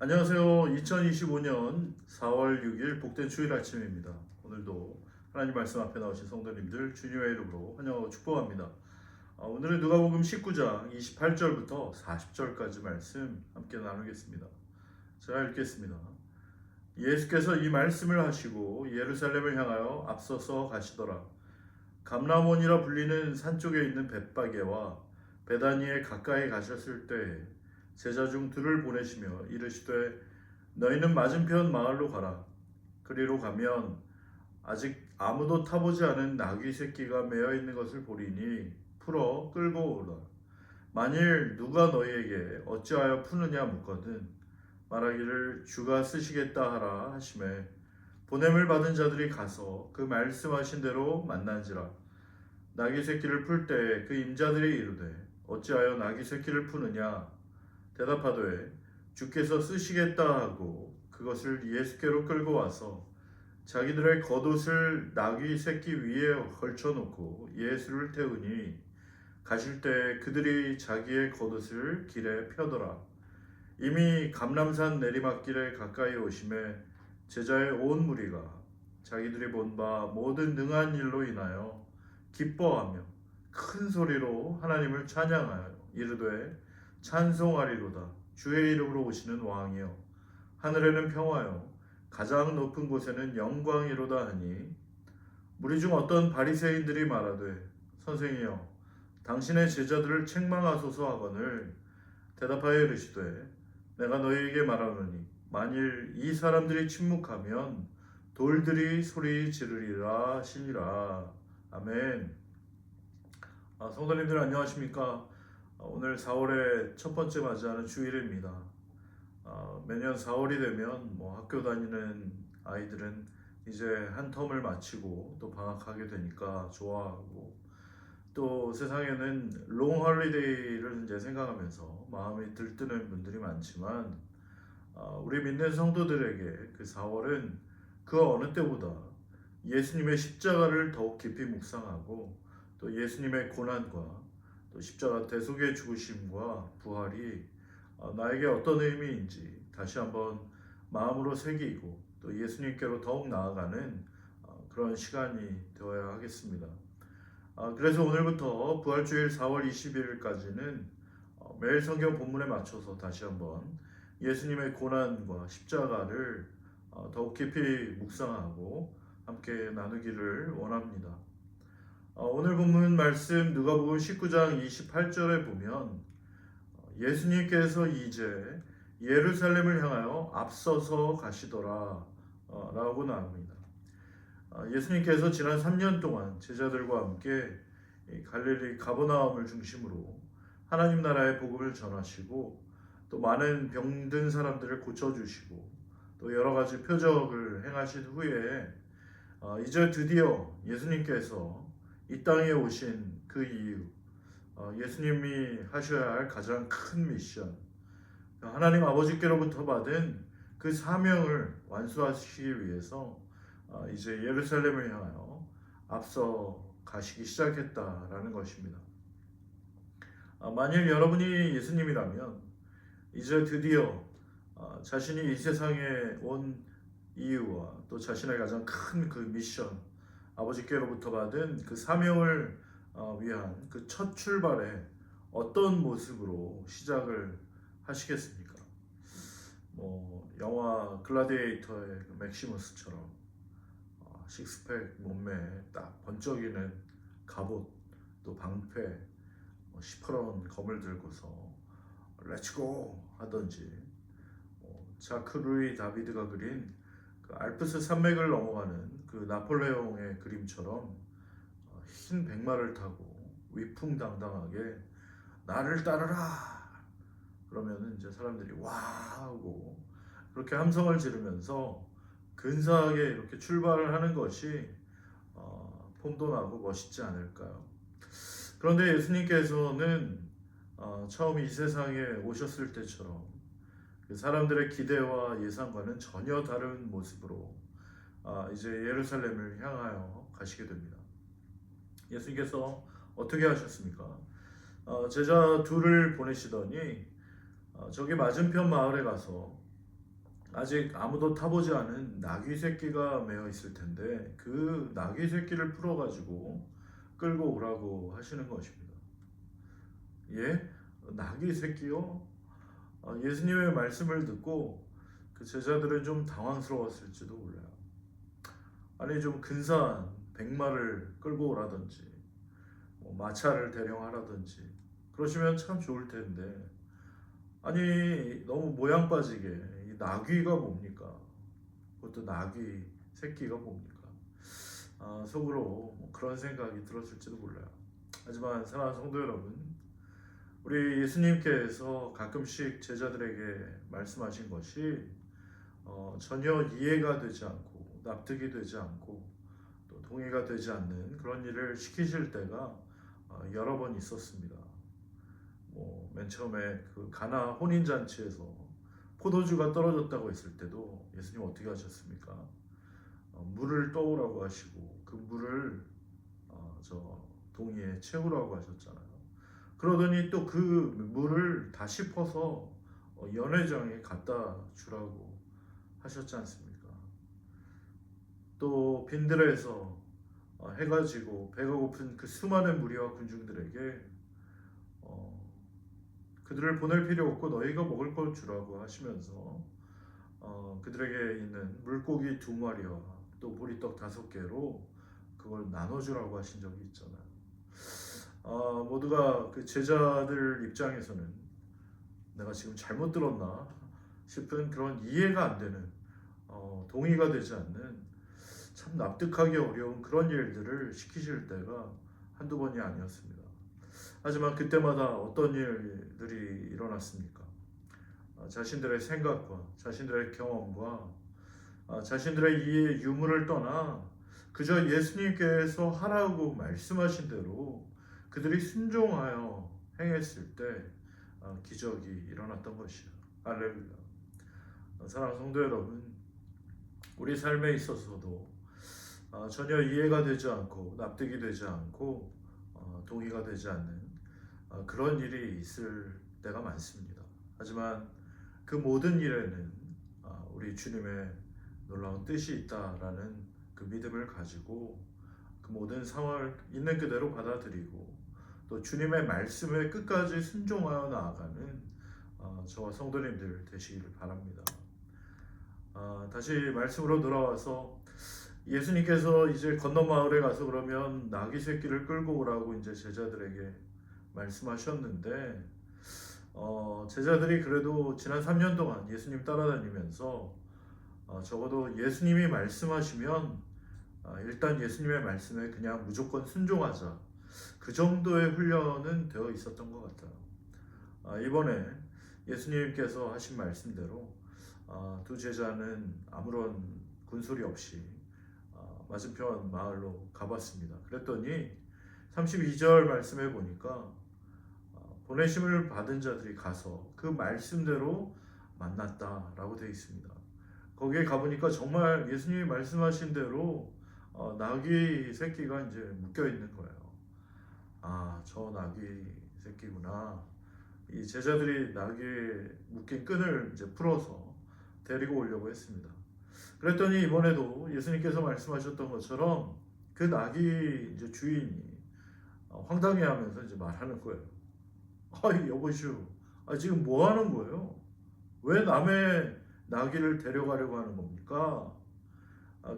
안녕하세요. 2025년 4월 6일 복된 주일 아침입니다. 오늘도 하나님 말씀 앞에 나오신 성도님들 주님의 이름으로 환영하고 축복합니다. 오늘은 누가복음 19장 28절부터 40절까지 말씀 함께 나누겠습니다. 제가 읽겠습니다. 예수께서 이 말씀을 하시고 예루살렘을 향하여 앞서서 가시더라. 감람원이라 불리는 산 쪽에 있는 벳바게와 베다니에 가까이 가셨을 때에 제자 중 둘을 보내시며 이르시되 너희는 맞은편 마을로 가라. 그리로 가면 아직 아무도 타보지 않은 나귀 새끼가 매어 있는 것을 보리니 풀어 끌고 오라. 만일 누가 너희에게 어찌하여 푸느냐 묻거든 말하기를 주가 쓰시겠다 하라 하시매 보냄을 받은 자들이 가서 그 말씀하신 대로 만난지라. 나귀 새끼를 풀 때 그 임자들이 이르되 어찌하여 나귀 새끼를 푸느냐 대답하되 주께서 쓰시겠다 하고 그것을 예수께로 끌고 와서 자기들의 겉옷을 나귀 새끼 위에 걸쳐놓고 예수를 태우니 가실 때 그들이 자기의 겉옷을 길에 펴더라. 이미 감람산 내리막길에 가까이 오심에 제자의 온 무리가 자기들이 본 바 모든 능한 일로 인하여 기뻐하며 큰 소리로 하나님을 찬양하여 이르되 찬송하리로다. 주의 이름으로 오시는 왕이여 하늘에는 평화요 가장 높은 곳에는 영광이로다 하니 무리 중 어떤 바리새인들이 말하되 선생이여 당신의 제자들을 책망하소서 하거늘 대답하여 이르시되 내가 너희에게 말하노니 만일 이 사람들이 침묵하면 돌들이 소리 지르리라 하시니라. 아멘. 성도님들 안녕하십니까? 오늘 4월의 첫 번째 맞이하는 주일입니다. 매년 4월이 되면 학교 다니는 아이들은 이제 한 텀을 마치고 또 방학하게 되니까 좋아하고 또 세상에는 롱 홀리데이를 이제 생각하면서 마음이 들뜨는 분들이 많지만 우리 믿는 성도들에게 그 4월은 그 어느 때보다 예수님의 십자가를 더욱 깊이 묵상하고 또 예수님의 고난과 또 십자가 대속의 죽으심과 부활이 나에게 어떤 의미인지 다시 한번 마음으로 새기고 또 예수님께로 더욱 나아가는 그런 시간이 되어야 하겠습니다. 그래서 오늘부터 부활주일 4월 20일까지는 매일 성경 본문에 맞춰서 다시 한번 예수님의 고난과 십자가를 더욱 깊이 묵상하고 함께 나누기를 원합니다. 오늘 본문 말씀 누가복음 19장 28절에 보면 예수님께서 이제 예루살렘을 향하여 앞서서 가시더라 라고 나옵니다. 예수님께서 지난 3년 동안 제자들과 함께 갈릴리 가버나움을 중심으로 하나님 나라의 복음을 전하시고 또 많은 병든 사람들을 고쳐주시고 또 여러 가지 표적을 행하신 후에 이제 드디어 예수님께서 이 땅에 오신 그 이유, 예수님이 하셔야 할 가장 큰 미션, 하나님 아버지께로부터 받은 그 사명을 완수하시기 위해서 이제 예루살렘을 향하여 앞서 가시기 시작했다라는 것입니다. 만일 여러분이 예수님이라면 이제 드디어 자신이 이 세상에 온 이유와 또 자신의 가장 큰 그 미션, 아버지께로부터 받은 그 사명을 위한 그 첫 출발에 어떤 모습으로 시작을 하시겠습니까? 영화 글라디에이터의 그 맥시머스처럼 식스팩 몸매에 딱 번쩍이는 갑옷 또 방패 시퍼런 검을 들고서 렛츠고 하던지 자크 루이 다비드가 그린 그 알프스 산맥을 넘어가는 그 나폴레옹의 그림처럼 흰 백마를 타고 위풍당당하게 나를 따르라 그러면 이제 사람들이 와 하고 그렇게 함성을 지르면서 근사하게 이렇게 출발을 하는 것이 폼도 나고 멋있지 않을까요? 그런데 예수님께서는 처음 이 세상에 오셨을 때처럼 사람들의 기대와 예상과는 전혀 다른 모습으로 이제 예루살렘을 향하여 가시게 됩니다. 예수님께서 어떻게 하셨습니까? 제자 둘을 보내시더니 저기 맞은편 마을에 가서 아직 아무도 타보지 않은 나귀 새끼가 매어 있을 텐데 그 나귀 새끼를 풀어가지고 끌고 오라고 하시는 것입니다. 예? 나귀 새끼요? 예수님의 말씀을 듣고 그 제자들은 좀 당황스러웠을지도 몰라요. 아니 좀 근사한 백마를 끌고 오라든지 마차를 대령하라든지 그러시면 참 좋을 텐데 아니 너무 모양 빠지게 이 나귀가 뭡니까? 그것도 나귀 새끼가 뭡니까? 속으로 그런 생각이 들었을지도 몰라요. 하지만 사랑하는 성도 여러분, 우리 예수님께서 가끔씩 제자들에게 말씀하신 것이 전혀 이해가 되지 않고 납득이 되지 않고 또 동의가 되지 않는 그런 일을 시키실 때가 여러 번 있었습니다. 맨 처음에 그 가나 혼인 잔치에서 포도주가 떨어졌다고 했을 때도 예수님 어떻게 하셨습니까? 물을 떠오라고 하시고 그 물을 저 동이에 채우라고 하셨잖아요. 그러더니 또 그 물을 다시 퍼서 연회장에 갖다 주라고 하셨지 않습니까? 또 빈들에서 해가지고 배가 고픈 그 수많은 무리와 군중들에게 그들을 보낼 필요 없고 너희가 먹을 걸 주라고 하시면서 그들에게 있는 물고기 2마리와 또 보리떡 5개로 그걸 나눠주라고 하신 적이 있잖아요. 모두가 그 제자들 입장에서는 내가 지금 잘못 들었나 싶은 그런 이해가 안 되는 동의가 되지 않는 참 납득하기 어려운 그런 일들을 시키실 때가 한두 번이 아니었습니다. 하지만 그때마다 어떤 일들이 일어났습니까? 자신들의 생각과 자신들의 경험과 자신들의 이해 유무를 떠나 그저 예수님께서 하라고 말씀하신 대로 그들이 순종하여 행했을 때 기적이 일어났던 것이요. 할렐루야. 사랑하는 성도 여러분, 우리 삶에 있어서도 전혀 이해가 되지 않고 납득이 되지 않고 동의가 되지 않는 그런 일이 있을 때가 많습니다. 하지만 그 모든 일에는 우리 주님의 놀라운 뜻이 있다라는 그 믿음을 가지고 그 모든 상황을 있는 그대로 받아들이고 또 주님의 말씀에 끝까지 순종하여 나아가는 저와 성도님들 되시기를 바랍니다. 다시 말씀으로 돌아와서 예수님께서 이제 건너 마을에 가서 그러면 나귀 새끼를 끌고 오라고 이제 제자들에게 말씀하셨는데 제자들이 그래도 지난 3년 동안 예수님 따라다니면서 적어도 예수님이 말씀하시면 일단 예수님의 말씀에 그냥 무조건 순종하자 그 정도의 훈련은 되어 있었던 것 같아요. 이번에 예수님께서 하신 말씀대로 두 제자는 아무런 군소리 없이 맞은편 마을로 가봤습니다. 그랬더니 32절 말씀에 보니까 보내심을 받은 자들이 가서 그 말씀대로 만났다라고 되어 있습니다. 거기에 가보니까 정말 예수님이 말씀하신 대로 나귀 새끼가 이제 묶여 있는 거예요. 저 나귀 새끼구나. 이 제자들이 나귀에 묶인 끈을 이제 풀어서 데리고 오려고 했습니다. 그랬더니 이번에도 예수님께서 말씀하셨던 것처럼 그 나귀 이제 주인이 황당해하면서 이제 말하는 거예요. 여보시오, 지금 뭐 하는 거예요? 왜 남의 나귀를 데려가려고 하는 겁니까?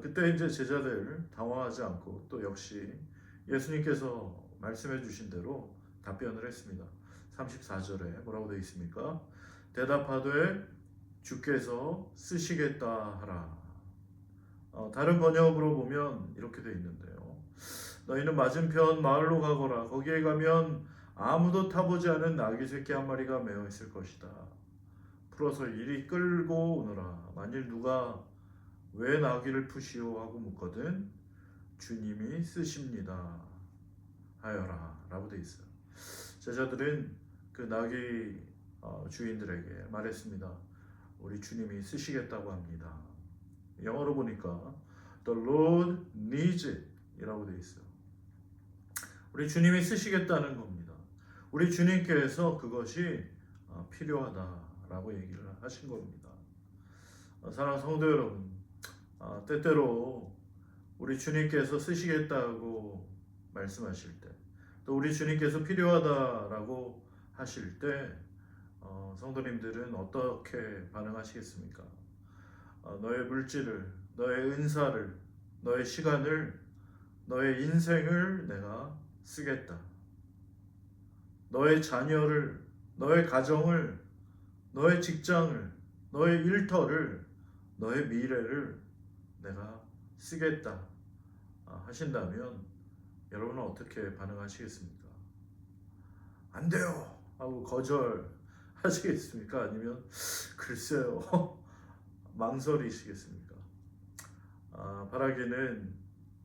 그때 이제 제자들 당황하지 않고 또 역시 예수님께서 말씀해 주신 대로 답변을 했습니다. 34절에 뭐라고 되어 있습니까? 대답하되 주께서 쓰시겠다 하라. 다른 번역으로 보면 이렇게 되어 있는데요. 너희는 맞은편 마을로 가거라. 거기에 가면 아무도 타보지 않은 나귀 새끼 한 마리가 매어 있을 것이다. 풀어서 이리 끌고 오너라. 만일 누가 왜 나귀를 푸시오 하고 묻거든 주님이 쓰십니다 하여라 라고 되어 있어요. 제자들은 그 나귀 주인들에게 말했습니다. 우리 주님이 쓰시겠다고 합니다. 영어로 보니까 The Lord needs it 이라고 되어 있어요. 우리 주님이 쓰시겠다는 겁니다. 우리 주님께서 그것이 필요하다라고 얘기를 하신 겁니다. 사랑하는 성도 여러분, 때때로 우리 주님께서 쓰시겠다고 말씀하실 때, 또 우리 주님께서 필요하다라고 하실 때, 성도님들은 어떻게 반응하시겠습니까? 너의 물질을, 너의 은사를, 너의 시간을, 너의 인생을 내가 쓰겠다. 너의 자녀를, 너의 가정을, 너의 직장을, 너의 일터를, 너의 미래를 내가 쓰겠다 하신다면 여러분은 어떻게 반응하시겠습니까? 안 돼요 하고 거절하시겠습니까? 아니면 글쎄요 망설이시겠습니까? 바라기는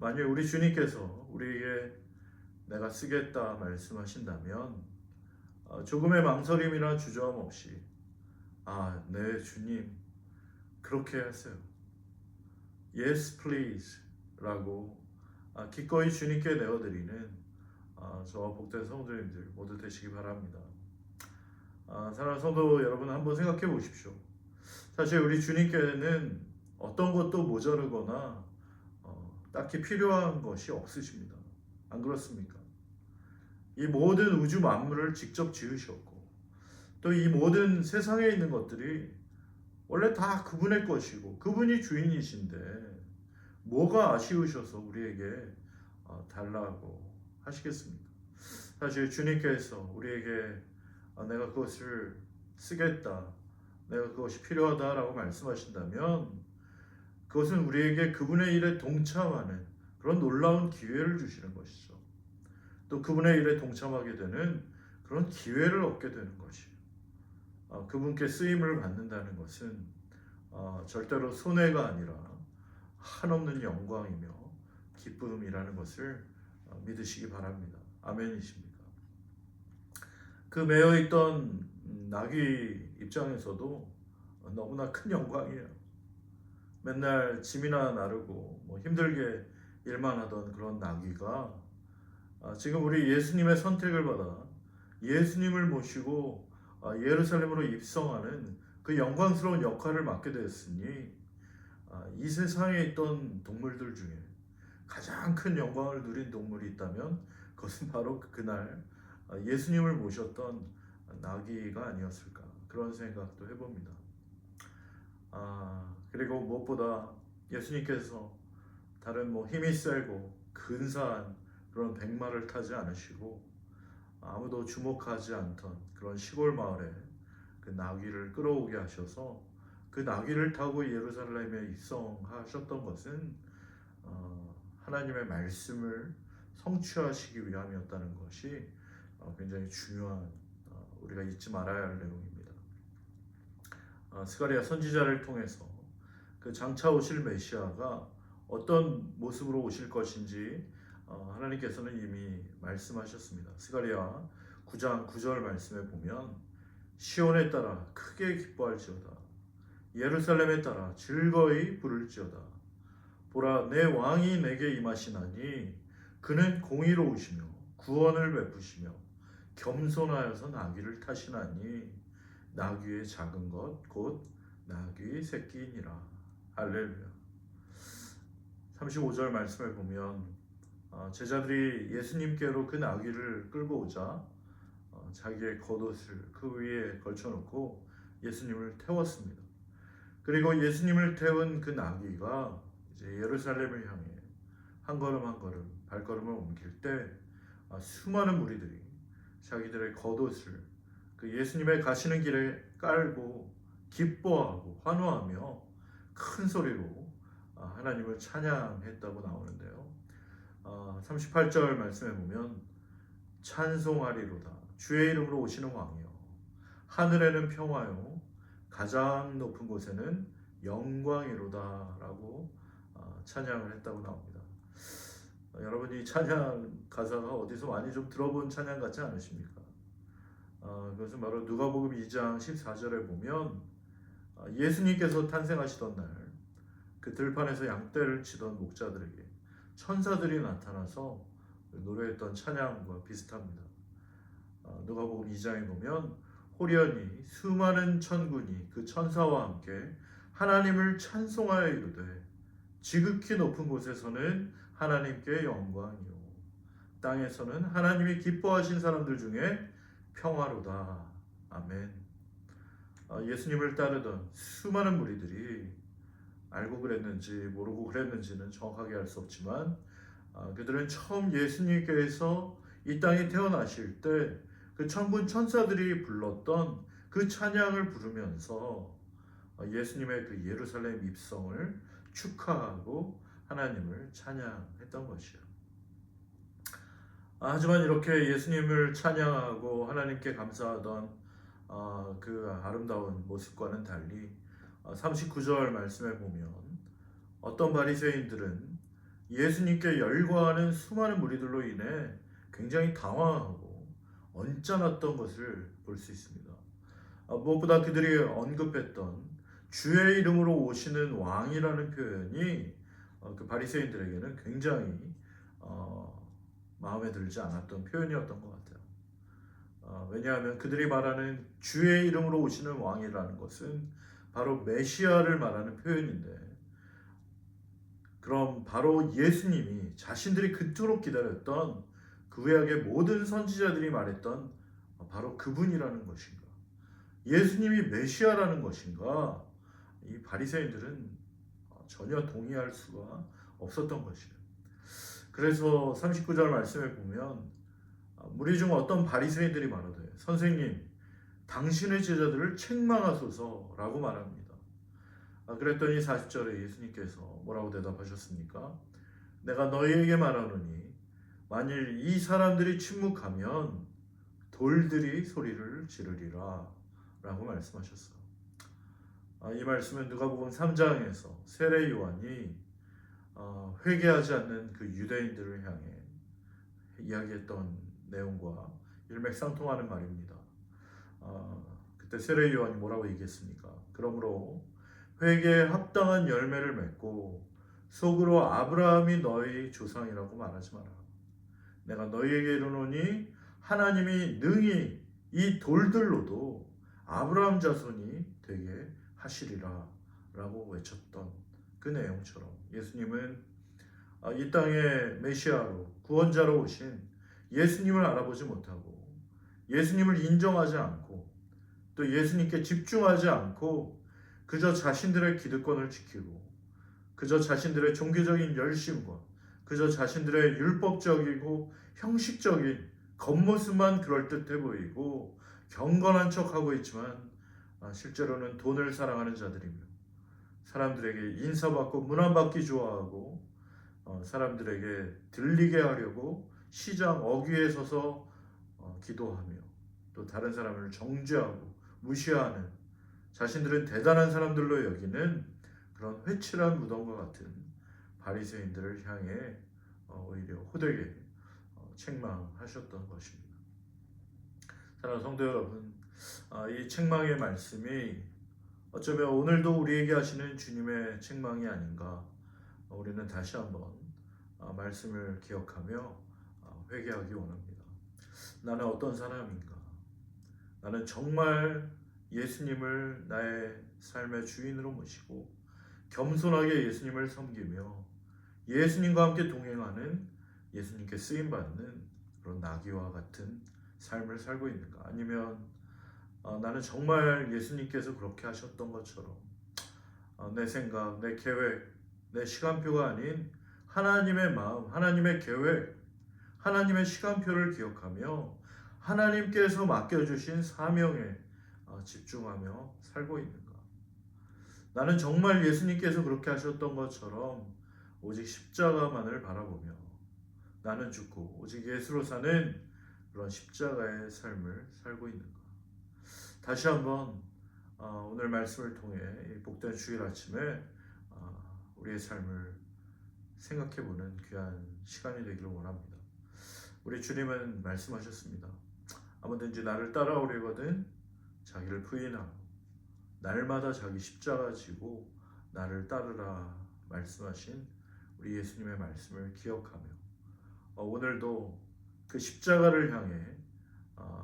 만약 우리 주님께서 우리에게 내가 쓰겠다 말씀하신다면 조금의 망설임이나 주저함 없이 네 주님 그렇게 하세요. Yes please 라고 기꺼이 주님께 내어드리는 저와 복된 성도님들 모두 되시기 바랍니다. 사랑하는 성도 여러분 한번 생각해 보십시오. 사실 우리 주님께는 어떤 것도 모자르거나 딱히 필요한 것이 없으십니다. 안 그렇습니까? 이 모든 우주 만물을 직접 지으셨고 또 이 모든 세상에 있는 것들이 원래 다 그분의 것이고 그분이 주인이신데 뭐가 아쉬우셔서 우리에게 달라고 하시겠습니까? 사실 주님께서 우리에게 내가 그것을 쓰겠다, 내가 그것이 필요하다라고 말씀하신다면 그것은 우리에게 그분의 일에 동참하는 그런 놀라운 기회를 주시는 것이죠. 또 그분의 일에 동참하게 되는 그런 기회를 얻게 되는 것이에요. 그분께 쓰임을 받는다는 것은 절대로 손해가 아니라 한없는 영광이며 기쁨이라는 것을 믿으시기 바랍니다. 아멘이십니까? 그 매여있던 나귀 입장에서도 너무나 큰 영광이에요. 맨날 짐이나 나르고 힘들게 일만 하던 그런 나귀가 지금 우리 예수님의 선택을 받아 예수님을 모시고 예루살렘으로 입성하는 그 영광스러운 역할을 맡게 되었으니 이 세상에 있던 동물들 중에 가장 큰 영광을 누린 동물이 있다면 그것은 바로 그날 예수님을 모셨던 나귀가 아니었을까 그런 생각도 해봅니다. 그리고 무엇보다 예수님께서 다른 힘이 세고 근사한 그런 백마를 타지 않으시고 아무도 주목하지 않던 그런 시골 마을에 그 나귀를 끌어오게 하셔서 그 나귀를 타고 예루살렘에 입성하셨던 것은 하나님의 말씀을 성취하시기 위함이었다는 것이 굉장히 중요한 우리가 잊지 말아야 할 내용입니다. 스가랴 선지자를 통해서 그 장차 오실 메시아가 어떤 모습으로 오실 것인지 하나님께서는 이미 말씀하셨습니다. 스가랴 9장 9절 말씀에 보면 시온에 따라 크게 기뻐할지어다 예루살렘에 따라 즐거이 부를지어다 보라 내 왕이 내게 임하시나니 그는 공의로우시며 구원을 베푸시며 겸손하여서 나귀를 타시나니 나귀의 작은 것 곧 나귀의 새끼이니라. 할렐루야. 35절 말씀을 보면 제자들이 예수님께로 그 나귀를 끌고 오자 자기의 겉옷을 그 위에 걸쳐놓고 예수님을 태웠습니다. 그리고 예수님을 태운 그 나귀가 이제 예루살렘을 향해 한 걸음 한 걸음 발걸음을 옮길 때 수많은 무리들이 자기들의 겉옷을 그 예수님의 가시는 길에 깔고 기뻐하고 환호하며 큰 소리로 하나님을 찬양했다고 나오는데요. 38절 말씀에 보면 찬송하리로다 주의 이름으로 오시는 왕이여 하늘에는 평화요 가장 높은 곳에는 영광이로다 라고 찬양을 했다고 나옵니다. 여러분이 찬양 가사가 어디서 많이 좀 들어본 찬양 같지 않으십니까? 그것은 바로 누가복음 2장 14절에 보면 예수님께서 탄생하시던 날 그 들판에서 양떼를 치던 목자들에게 천사들이 나타나서 노래했던 찬양과 비슷합니다. 누가복음 2장에 보면 호련히 수많은 천군이 그 천사와 함께 하나님을 찬송하여 이르되 지극히 높은 곳에서는 하나님께 영광이요 땅에서는 하나님이 기뻐하신 사람들 중에 평화로다. 아멘. 예수님을 따르던 수많은 무리들이 알고 그랬는지 모르고 그랬는지는 정확하게 알 수 없지만 그들은 처음 예수님께서 이 땅에 태어나실 때 그 천군 천사들이 불렀던 그 찬양을 부르면서 예수님의 그 예루살렘 입성을 축하하고 하나님을 찬양했던 것이요. 하지만 이렇게 예수님을 찬양하고 하나님께 감사하던 그 아름다운 모습과는 달리 39절 말씀에 보면 어떤 바리새인들은 예수님께 열광하는 수많은 무리들로 인해 굉장히 당황하고 언짢았던 것을 볼 수 있습니다. 무엇보다 그들이 언급했던 주의 이름으로 오시는 왕이라는 표현이 그 바리새인들에게는 굉장히 마음에 들지 않았던 표현이었던 것 같아요. 왜냐하면 그들이 말하는 주의 이름으로 오시는 왕이라는 것은 바로 메시아를 말하는 표현인데, 그럼 바로 예수님이 자신들이 그토록 기다렸던 그 구약의 모든 선지자들이 말했던 바로 그분이라는 것인가? 예수님이 메시아라는 것인가? 이 바리새인들은 전혀 동의할 수가 없었던 것이에요. 그래서 39절 말씀에 보면 무리 중 어떤 바리새인들이 말하되 선생님 당신의 제자들을 책망하소서라고 말합니다. 그랬더니 40절에 예수님께서 뭐라고 대답하셨습니까? 내가 너희에게 말하노니 만일 이 사람들이 침묵하면 돌들이 소리를 지르리라 라고 말씀하셨어요. 이 말씀은 누가복음 3장에서 세례 요한이 회개하지 않는 그 유대인들을 향해 이야기했던 내용과 일맥상통하는 말입니다. 그때 세례 요한이 뭐라고 얘기했습니까? 그러므로 회개에 합당한 열매를 맺고 속으로 아브라함이 너희 조상이라고 말하지 마라. 내가 너희에게 이르노니 하나님이 능히 이 돌들로도 아브라함 자손이 되게 하시리라 라고 외쳤던 그 내용처럼 예수님은 이 땅에 메시아로 구원자로 오신 예수님을 알아보지 못하고 예수님을 인정하지 않고 또 예수님께 집중하지 않고 그저 자신들의 기득권을 지키고 그저 자신들의 종교적인 열심과 그저 자신들의 율법적이고 형식적인 겉모습만 그럴듯해 보이고 경건한 척하고 있지만 실제로는 돈을 사랑하는 자들이며 사람들에게 인사받고 문안받기 좋아하고 사람들에게 들리게 하려고 시장 어귀에 서서 기도하며 또 다른 사람을 정죄하고 무시하는 자신들은 대단한 사람들로 여기는 그런 회칠한 무덤과 같은 바리새인들을 향해 오히려 호되게 책망하셨던 것입니다. 사랑하는 성도 여러분, 이 책망의 말씀이 어쩌면 오늘도 우리에게 하시는 주님의 책망이 아닌가, 우리는 다시 한번 말씀을 기억하며 회개하기 원합니다. 나는 어떤 사람인가? 나는 정말 예수님을 나의 삶의 주인으로 모시고 겸손하게 예수님을 섬기며 예수님과 함께 동행하는 예수님께 쓰임받는 그런 나귀와 같은 삶을 살고 있는가? 아니면 나는 정말 예수님께서 그렇게 하셨던 것처럼 내 생각, 내 계획, 내 시간표가 아닌 하나님의 마음, 하나님의 계획, 하나님의 시간표를 기억하며 하나님께서 맡겨주신 사명에 집중하며 살고 있는가? 나는 정말 예수님께서 그렇게 하셨던 것처럼 오직 십자가만을 바라보며 나는 죽고 오직 예수로 사는 그런 십자가의 삶을 살고 있는가? 다시 한번 오늘 말씀을 통해 복된 주일 아침에 우리의 삶을 생각해보는 귀한 시간이 되기를 원합니다. 우리 주님은 말씀하셨습니다. 아무든지 나를 따라오려거든 자기를 부인하고 날마다 자기 십자가 지고 나를 따르라 말씀하신 우리 예수님의 말씀을 기억하며 오늘도 그 십자가를 향해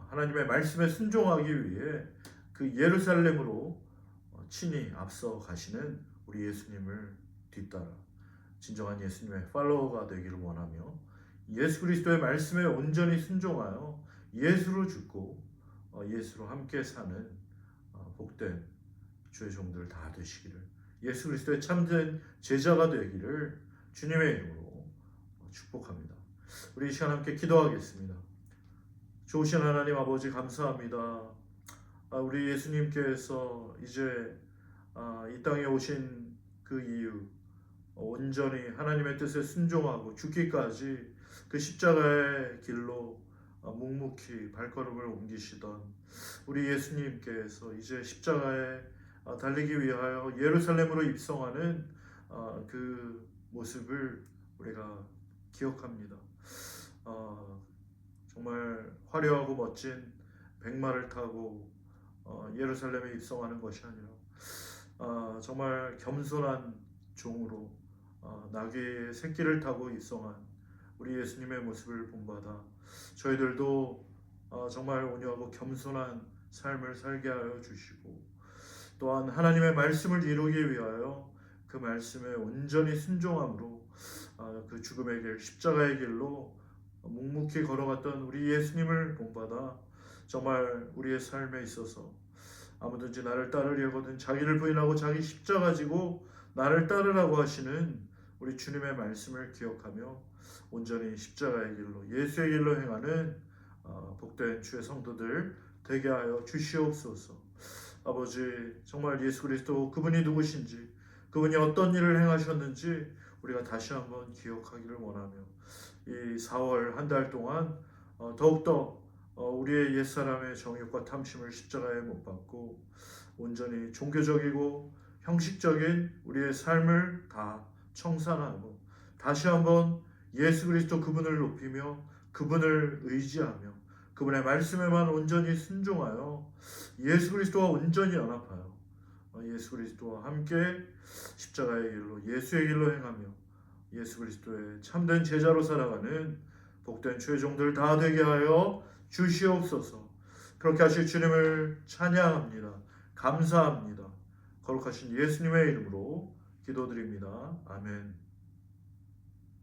하나님의 말씀에 순종하기 위해 그 예루살렘으로 친히 앞서 가시는 우리 예수님을 뒤따라 진정한 예수님의 팔로워가 되기를 원하며 예수 그리스도의 말씀에 온전히 순종하여 예수로 죽고 예수로 함께 사는 복된 주의 종들 다 되시기를, 예수 그리스도의 참된 제자가 되기를 주님의 이름으로 축복합니다. 우리 이 시간 함께 기도하겠습니다. 좋으신 하나님 아버지 감사합니다. 우리 예수님께서 이제 이 땅에 오신 그 이유, 온전히 하나님의 뜻에 순종하고 죽기까지 그 십자가의 길로 묵묵히 발걸음을 옮기시던 우리 예수님께서 이제 십자가에 달리기 위하여 예루살렘으로 입성하는 그 모습을 우리가 기억합니다. 정말 화려하고 멋진 백마를 타고 예루살렘에 입성하는 것이 아니라 정말 겸손한 종으로 나귀의 새끼를 타고 입성한 우리 예수님의 모습을 본받아 저희들도 정말 온유하고 겸손한 삶을 살게 하여 주시고, 또한 하나님의 말씀을 이루기 위하여 그 말씀에 온전히 순종함으로 그 죽음의 길, 십자가의 길로 묵묵히 걸어갔던 우리 예수님을 본받아 정말 우리의 삶에 있어서 아무든지 나를 따르려거든 자기를 부인하고 자기 십자가 지고 나를 따르라고 하시는 우리 주님의 말씀을 기억하며 온전히 십자가의 길로, 예수의 길로 행하는 복된 주의 성도들 되게 하여 주시옵소서. 아버지, 정말 예수 그리스도 그분이 누구신지, 그분이 어떤 일을 행하셨는지 우리가 다시 한번 기억하기를 원하며 이 4월 한 달 동안 더욱더 우리의 옛사람의 정욕과 탐심을 십자가에 못 박고 온전히 종교적이고 형식적인 우리의 삶을 다 청산하고 다시 한번 예수 그리스도 그분을 높이며 그분을 의지하며 그분의 말씀에만 온전히 순종하여 예수 그리스도와 온전히 연합하여 예수 그리스도와 함께 십자가의 길로, 예수의 길로 행하며 예수 그리스도의 참된 제자로 살아가는 복된 주의 종들 다 되게 하여 주시옵소서. 그렇게 하실 주님을 찬양합니다. 감사합니다. 거룩하신 예수님의 이름으로 기도드립니다. 아멘.